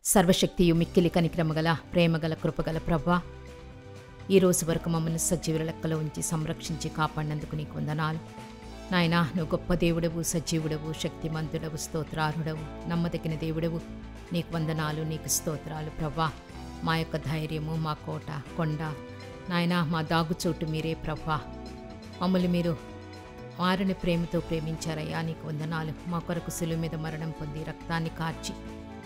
సర్వశక్తియు మిక్కిలి కనిక్రమగల ప్రేమగల కృపగల ప్రభా, ఈ రోజు వరకు మమ్మల్ని సజీవుల లెక్కలో ఉంచి సంరక్షించి కాపాడినందుకు నీకు వందనాలు నాయనా. నువ్వు గొప్ప దేవుడవు, సజీవుడవు, శక్తిమంతుడవు, స్తోత్రార్హుడవు, నమ్మదగిన దేవుడవు. నీకు వందనాలు, నీకు స్తోత్రాలు ప్రభా. మా యొక్క ధైర్యము, మా కోట, కొండ నాయనా, మా దాగుచోటు మీరే ప్రభా. మమ్మల్ని మీరు వారిని ప్రేమతో ప్రేమించారయ్యా, నీకు వందనాలు. మా కొరకు శిలువ మీద మరణం పొంది రక్తాన్ని కార్చి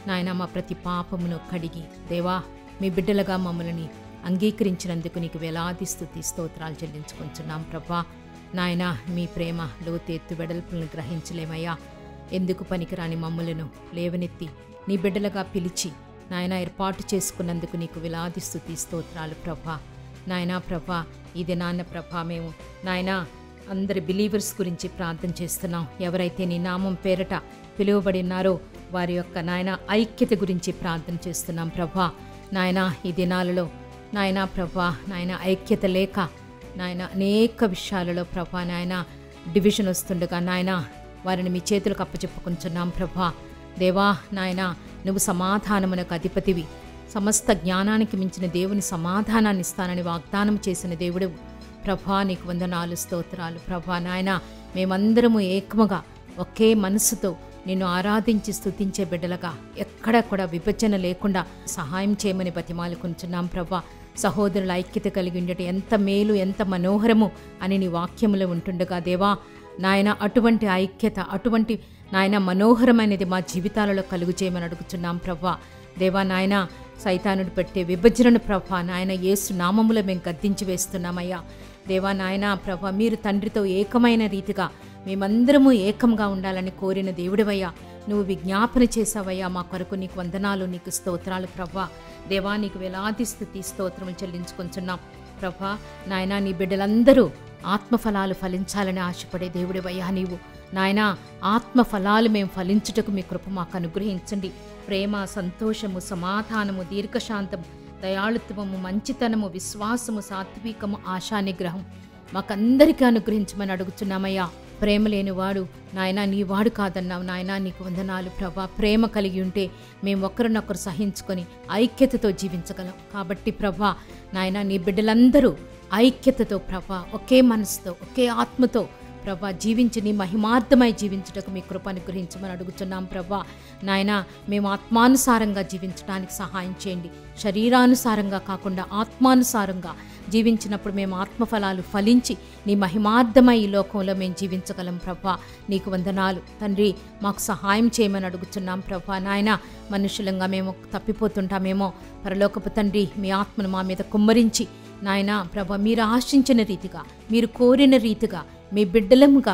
నాయన మా ప్రతి పాపమును కడిగి దేవా మీ బిడ్డలుగా మమ్మల్ని అంగీకరించినందుకు నీకు వేలాది స్తుతి స్తోత్రాలు చెల్లించుకుంటున్నాం ప్రభా. నాయన మీ ప్రేమ లోతెత్తు వెడల్పులను గ్రహించలేమయ్యా. ఎందుకు పనికిరాని మమ్మలను లేవనెత్తి నీ బిడ్డలుగా పిలిచి నాయన ఏర్పాటు చేసుకున్నందుకు నీకు వేలాది స్తుతి స్తోత్రాలు ప్రభా. నాయనా ప్రభా, ఇది నాన్న ప్రభా, మేము నాయన అందరి బిలీవర్స్ గురించి ప్రార్థన చేస్తున్నాం. ఎవరైతే నీ నామం పేరట పిలువబడినారో వారి యొక్క నాయన ఐక్యత గురించి ప్రార్థన చేస్తున్నాం ప్రభా. నాయన ఈ దినాలలో నాయన ప్రభా, నాయన ఐక్యత లేక నాయన అనేక విషయాలలో ప్రభా నాయన డివిజన్ వస్తుండగా నాయన వారిని మీ చేతులకు అప్పచెప్పుకుంటున్నాం ప్రభా. దేవా నాయన నువ్వు సమాధానమునకు అధిపతివి, సమస్త జ్ఞానానికి మించిన దేవుని సమాధానాన్ని ఇస్తానని వాగ్దానం చేసిన దేవుడు ప్రభా. నీకు వందనాలు స్తోత్రాలు ప్రభా. నాయన మేమందరము ఏకముగా ఒకే మనసుతో నిన్ను ఆరాధించి స్తుతించే బిడ్డలుగా ఎక్కడ కూడా విభజన లేకుండా సహాయం చేయమని బతిమాలుకుంటున్నాం ప్రభా. సహోదరుల ఐక్యత కలిగి ఉండటం ఎంత మేలు, ఎంత మనోహరము అని నీ వాక్యములో ఉంటుండగా దేవా నాయన అటువంటి ఐక్యత, అటువంటి నాయన మనోహరమైనది మా జీవితాలలో కలుగు చేయమని అడుగుతున్నాం ప్రభా. దేవా నాయన సైతానుడు పెట్టే విభజనను ప్రభా నాయన యేసు నామములో మేము గద్దించి వేస్తున్నామయ్యా. దేవా నాయన ప్రభా, మీరు తండ్రితో ఏకమైన రీతిగా మేమందరము ఏకంగా ఉండాలని కోరిన దేవుడివయ్యా. నువ్వు విజ్ఞాపన చేసావయ్యా మా కొరకు. నీకు వందనాలు, నీకు స్తోత్రాలు ప్రభా. దేవా నీకు వేలాది స్తుతి స్తోత్రములు చెల్లించుకుంటున్నాం ప్రభా. నాయన నీ బిడ్డలందరూ ఆత్మఫలాలు ఫలించాలని ఆశపడే దేవుడివయ్యా నీవు. నాయన ఆత్మఫలాలు మేము ఫలించుటకు మీ కృప మాకు అనుగ్రహించండి. ప్రేమ, సంతోషము, సమాధానము, దీర్ఘశాంతము, దయాళుత్వము, మంచితనము, విశ్వాసము, సాత్వికము, ఆశానిగ్రహం మాకందరికీ అనుగ్రహించమని అడుగుతున్నామయ్యా. ప్రేమ లేనివాడు నాయన నీ వాడు కాదన్నావు నాయన. నీకు వందనాలు ప్రభా. ప్రేమ కలిగి ఉంటే మేము ఒకరినొకరు సహించుకొని ఐక్యతతో జీవించగలం. కాబట్టి ప్రభా నాయన నీ బిడ్డలందరూ ఐక్యతతో ప్రభా ఒకే మనసుతో ఒకే ఆత్మతో ప్రభా జీవించి నీ మహిమార్థమై జీవించుటకు మీ కృప అనుగ్రహించమని అడుగుతున్నాం ప్రభా. నాయన మేము ఆత్మానుసారంగా జీవించడానికి సహాయం చేయండి. శరీరానుసారంగా కాకుండా ఆత్మానుసారంగా జీవించినప్పుడు మేము ఆత్మఫలాలు ఫలించి నీ మహిమార్థమై ఈ లోకంలో మేము జీవించగలం ప్రభా. నీకు వందనాలు తండ్రి. మాకు సహాయం చేయమని అడుగుతున్నాం ప్రభా. నాయన మనుషులంగా మేము తప్పిపోతుంటామేమో, పరలోకపు తండ్రి మీ ఆత్మను మా మీద కుమ్మరించి నాయన ప్రభా మీరు ఆశించిన రీతిగా, మీరు కోరిన రీతిగా మీ బిడ్డలముగా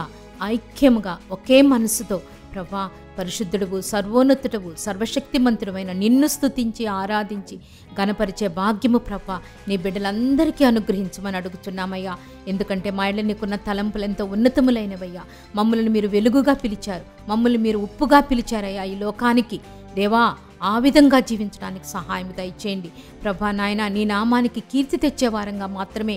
ఐక్యముగా ఒకే మనసుతో ప్రభా పరిశుద్ధుడవు, సర్వోన్నతుడవు, సర్వశక్తిమంతుడమైన నిన్ను స్తుతించి ఆరాధించి గణపరిచే భాగ్యము ప్రభా నీ బిడ్డలందరికీ అనుగ్రహించమని అడుగుతున్నామయ్యా. ఎందుకంటే మా ఇళ్ళ నీకున్న తలంపులు ఎంతో ఉన్నతములైనవయ్యా. మమ్మల్ని మీరు వెలుగుగా పిలిచారు, మమ్మల్ని మీరు ఉప్పుగా పిలిచారయ్యా ఈ లోకానికి. దేవా ఆ విధంగా జీవించడానికి సహాయం దయచేయండి ప్రభా. నాయన నీ నామానికి కీర్తి తెచ్చేవారంగా మాత్రమే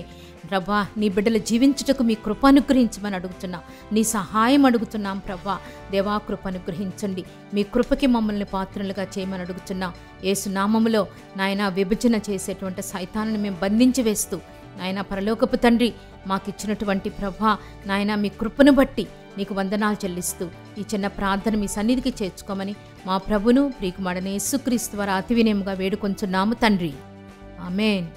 ప్రభా నీ బిడ్డలు జీవించుటకు మీ కృప అనుగ్రహించమని అడుగుతున్నాం. నీ సహాయం అడుగుతున్నాం ప్రభా. దేవా కృప అనుగ్రహించండి. మీ కృపకి మమ్మల్ని పాత్రలుగా చేయమని అడుగుతున్నాం. యేసు నామములో నాయన విభజన చేసేటువంటి సైతాన్ని మేము బంధించి వేస్తూ నాయన పరలోకపు తండ్రి మాకిచ్చినటువంటి ప్రభా నాయన మీ కృపను బట్టి నీకు వందనాలు చెల్లిస్తూ ఈ చిన్న ప్రార్థన మీ సన్నిధికి చేర్చుకోమని మా ప్రభును ప్రియకుమారుడైన యేసుక్రీస్తు వారి అతి వినయముగా వేడుకొంచున్నాము తండ్రి. ఆమేన్.